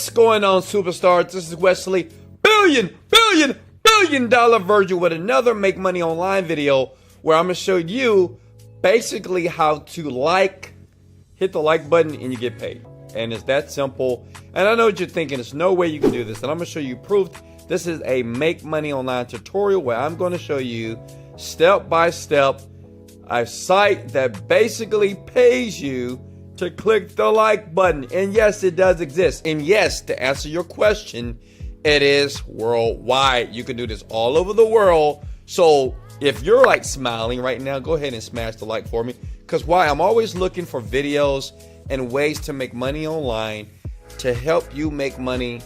What's going on, superstars? This is Wesley billion dollar Virgin with another Make Money Online video where I'm going to show you basically how to hit the like button and you get paid. And it's that simple. And I know what you're thinking. There's no way you can do this. And I'm going to show you proof. This is a Make Money Online tutorial where I'm going to show you step by step a site that basically pays you to click the like button. And yes, it does exist. And yes, to answer your question, it is worldwide. You can do this all over the world. So if you're like smiling right now, go ahead and smash the like for me. Because why? I'm always looking for videos and ways to make money online to help you make money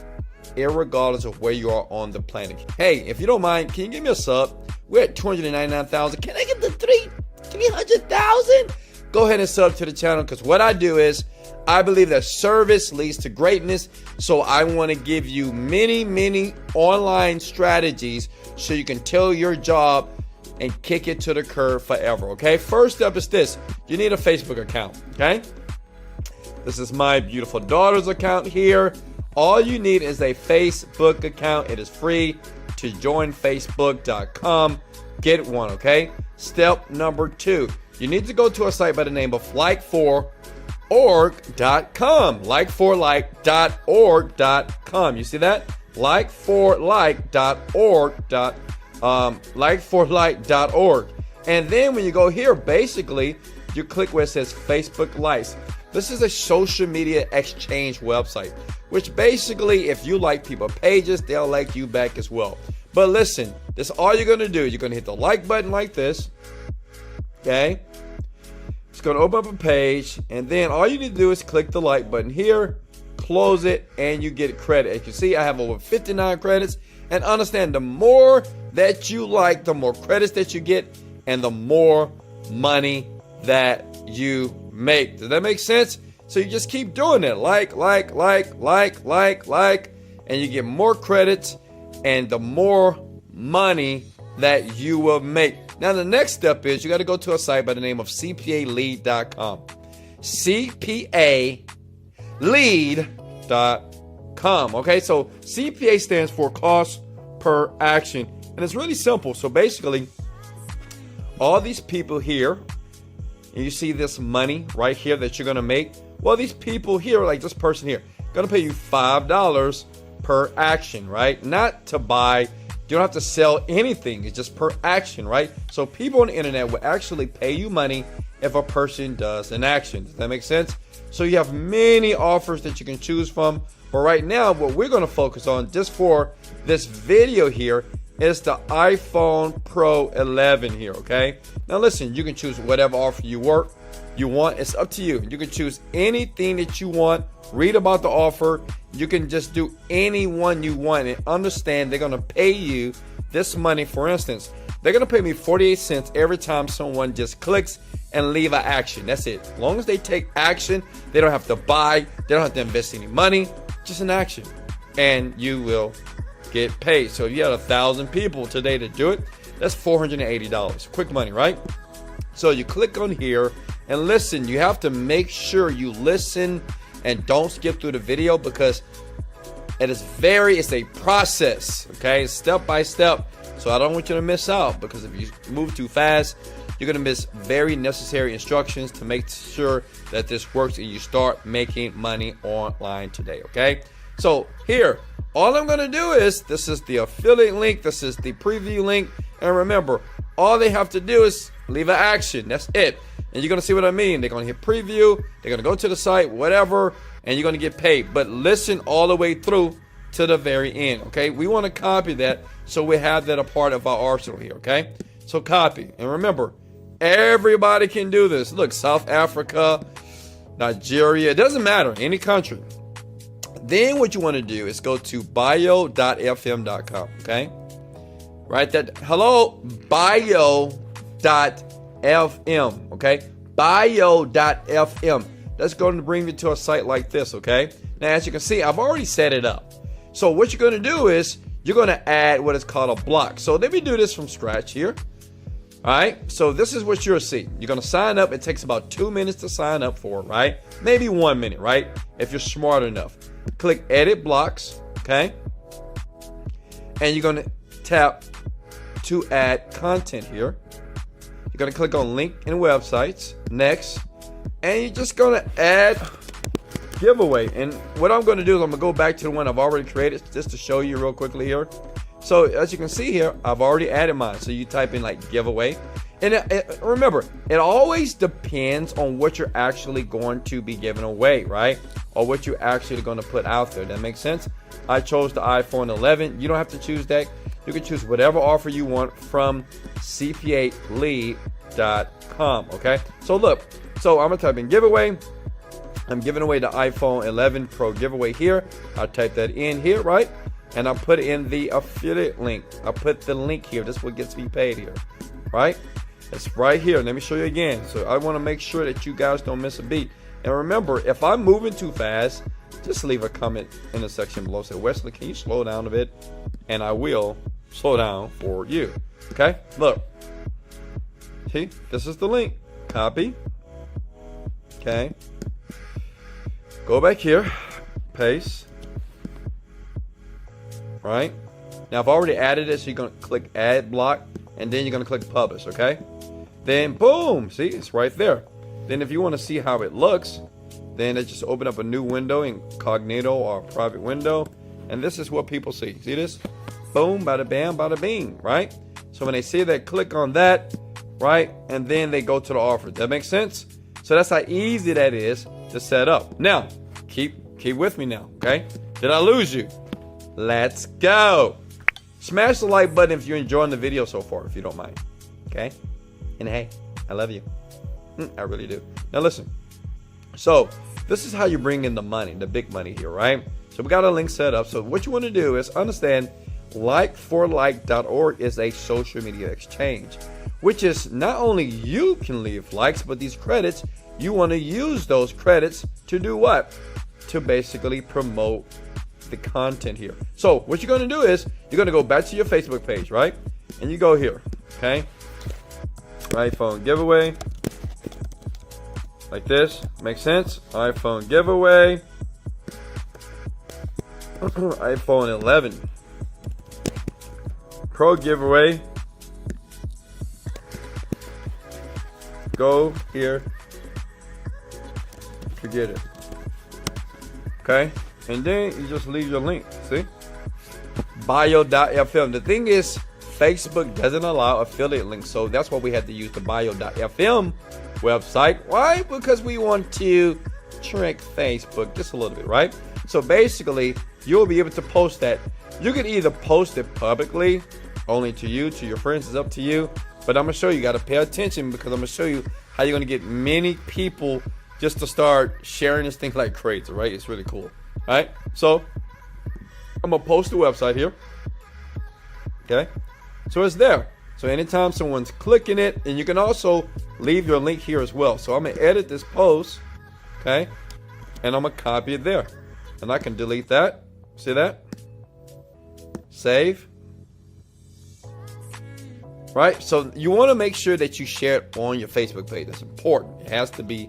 irregardless of where you are on the planet. Hey, if you don't mind, can you give me a sub? We're at 299,000. Can I get the 300,000? Go ahead and sub to the channel, because what I do is I believe that service leads to greatness. So I want to give you many online strategies so you can tell your job and kick it to the curb forever. Okay, first up is this. You need a Facebook account. Okay, this is my beautiful daughter's account here. All you need is a Facebook account. It is free to join. Facebook.com. Get one. Okay, step number 2. You need to go to a site by the name of like4like.com. Like4like.org.com. You see that? Like4like.org. And then when you go here, basically, you click where it says Facebook Likes. This is a social media exchange website, which basically, if you like people's pages, they'll like you back as well. But listen, this is all you're going to do. You're going to hit the like button like this. Okay, it's going to open up a page, and then all you need to do is click the like button here, close it, and you get credit. As you see, I have over 59 credits. And understand, the more that you like, the more credits that you get, and the more money that you make. Does that make sense? So you just keep doing it, like, and you get more credits and the more money that you will make. Now, the next step is you got to go to a site by the name of CPAlead.com. CPAlead.com. Okay, so CPA stands for cost per action. And it's really simple. So basically, all these people here, and you see this money right here that you're going to make. Well, these people here, like this person here, going to pay you $5 per action, right? Not to buy. You don't have to sell anything. It's just per action, right? So people on the internet will actually pay you money if a person does an action. Does that make sense? So you have many offers that you can choose from. But right now, what we're going to focus on just for this video here is the iPhone Pro 11 here, okay? Now listen, you can choose whatever offer you want. It's up to you. You can choose anything that you want. Read about the offer. You can just do any one you want, and understand they're going to pay you this money. For instance, they're going to pay me 48 cents every time someone just clicks and leave an action. That's it. As long as they take action, they don't have to buy. They don't have to invest any money. Just an action, and you will get paid. So if you had 1,000 people today to do it, that's $480. Quick money, right? So you click on here and listen. You have to make sure you listen and don't skip through the video, because it's a process, okay? Step by step. So I don't want you to miss out, because if you move too fast, you're going to miss very necessary instructions to make sure that this works and you start making money online today, okay? So here, all I'm going to do is, this is the affiliate link, this is the preview link, and remember, all they have to do is leave an action. That's it. And you're going to see what I mean. They're going to hit preview, they're going to go to the site, whatever, and you're going to get paid. But listen all the way through to the very end, okay? We want to copy that so we have that a part of our arsenal here, okay? So copy. And remember, everybody can do this. Look, South Africa, Nigeria, it doesn't matter, any country. Then what you want to do is go to bio.fm.com, okay? Right, bio.fm, okay? Bio.fm. That's going to bring you to a site like this, okay? Now, as you can see, I've already set it up. So what you're going to do is you're going to add what is called a block. So let me do this from scratch here. All right, so this is what you'll see. You're going to sign up. It takes about 2 minutes to sign up for, right? Maybe 1 minute, right? If you're smart enough. click edit blocks, okay? And you're going to tap to add content here. You're going to click on link and websites. Next. And you're just going to add giveaway. And what I'm going to do is I'm going to go back to the one I've already created just to show you real quickly here. So as you can see here, I've already added mine. So you type in like giveaway. And remember, it always depends on what you're actually going to be giving away, right? Or what you're actually going to put out there. That makes sense? I chose the iPhone 11. You don't have to choose that. You can choose whatever offer you want from cpalead.com, okay? So look, so I'm going to type in giveaway. I'm giving away the iPhone 11 Pro giveaway here. I'll type that in here, right? And I'll put in the affiliate link. I'll put the link here. This is what gets me paid here, right? It's right here. Let me show you again. So I want to make sure that you guys don't miss a beat. And remember, if I'm moving too fast, just leave a comment in the section below. Say, Wesley, can you slow down a bit? And I will slow down for you. Okay? Look. See? This is the link. Copy. Okay. Go back here. Paste. Right? Now, I've already added it, so you're going to click Add Block, and then you're going to click Publish, okay? Then, boom! See? It's right there. Then if you want to see how it looks, then it just open up a new window, incognito or private window, and this is what people see. See this? Boom, bada bam, bada bing, right? So when they see that, click on that, right? And then they go to the offer. That makes sense? So that's how easy that is to set up. Now, keep with me now, okay? Did I lose you? Let's go. Smash the like button if you're enjoying the video so far, if you don't mind, okay? And hey, I love you. I really do. Now listen. So this is how you bring in the money, the big money here, right? So we got a link set up. So what you want to do is understand likeforlike.org is a social media exchange, which is not only you can leave likes, but these credits, you want to use those credits to do what? To basically promote the content here. So what you're going to do is you're going to go back to your Facebook page, right? And you go here, okay? iPhone giveaway. Like this. Makes sense? iPhone giveaway. iPhone 11 Pro giveaway. Go here. Forget it. Okay? And then you just leave your link. See? Bio.fm. The thing is, Facebook doesn't allow affiliate links, so that's why we had to use the bio.fm website. Why? Because we want to trick Facebook just a little bit, right? So basically, you'll be able to post that. You can either post it publicly, only to you, to your friends, it's up to you. But I'm going to show you, got to pay attention, because I'm going to show you how you're going to get many people just to start sharing this thing like crazy, right? It's really cool. All right? So, I'm going to post the website here. Okay? So it's there. So anytime someone's clicking it, and you can also leave your link here as well. So I'm going to edit this post, okay? And I'm going to copy it there. And I can delete that. See that? Save. Right? So you want to make sure that you share it on your Facebook page. That's important. It has to be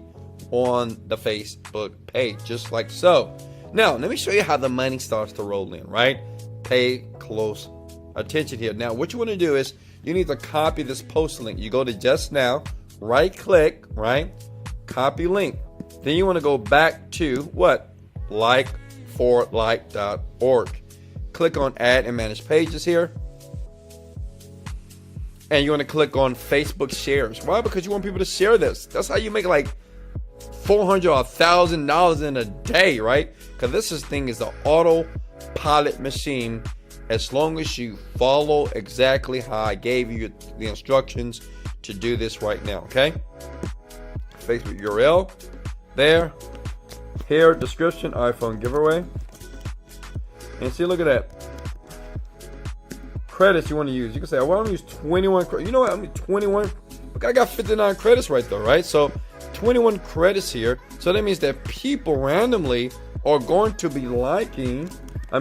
on the Facebook page, just like so. Now, let me show you how the money starts to roll in, right? Pay close attention here. Now, what you want to do is you need to copy this post link. You go to just now, right click, right? Copy link. Then you want to go back to what? Likeforlike.org. Click on add and manage pages here. And you want to click on Facebook shares. Why? Because you want people to share this. That's how you make like $400 or $1,000 in a day, right? Because this thing is an autopilot machine. As long as you follow exactly how I gave you the instructions to do this right now, okay? Facebook URL, there, here, description, iPhone giveaway. And see, look at that. Credits you want to use. You can say, well, I want to use 21 credits. You know what? I mean, 21. Look, I got 59 credits right there, right? So 21 credits here. So that means that people randomly are going to be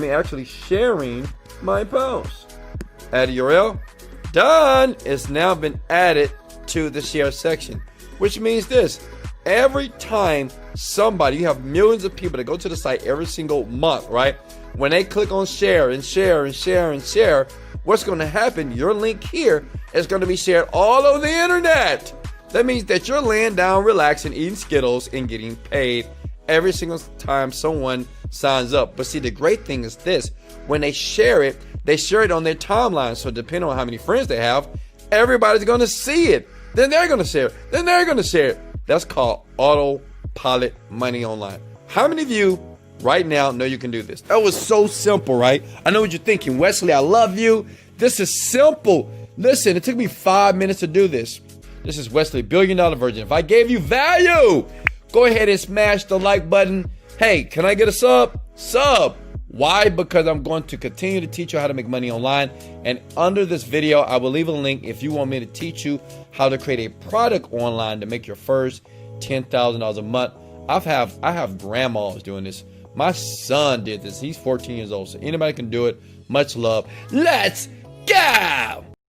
actually sharing my post. Add URL. Done. It's now been added to the share section, which means this. every time somebody, you have millions of people that go to the site every single month, right? When they click on share and share and share and share, what's going to happen? Your link here is going to be shared all over the internet. That means that you're laying down, relaxing, eating Skittles, and getting paid every single time someone signs up. But see, the great thing is this: when they share it on their timeline. So depending on how many friends they have, everybody's going to see it. Then they're going to share it. Then they're going to share it. That's called autopilot money online. How many of you right now know you can do this? That was so simple, right? I know what you're thinking. Wesley, I love you. This is simple. Listen, it took me 5 minutes to do this. This is Wesley, $1 Billion Virgin. If I gave you value, go ahead and smash the like button. Hey, can I get a sub? Sub. Why? Because I'm going to continue to teach you how to make money online. And under this video, I will leave a link if you want me to teach you how to create a product online to make your first $10,000 a month. I have grandmas doing this. My son did this. He's 14 years old. So anybody can do it. Much love. Let's go.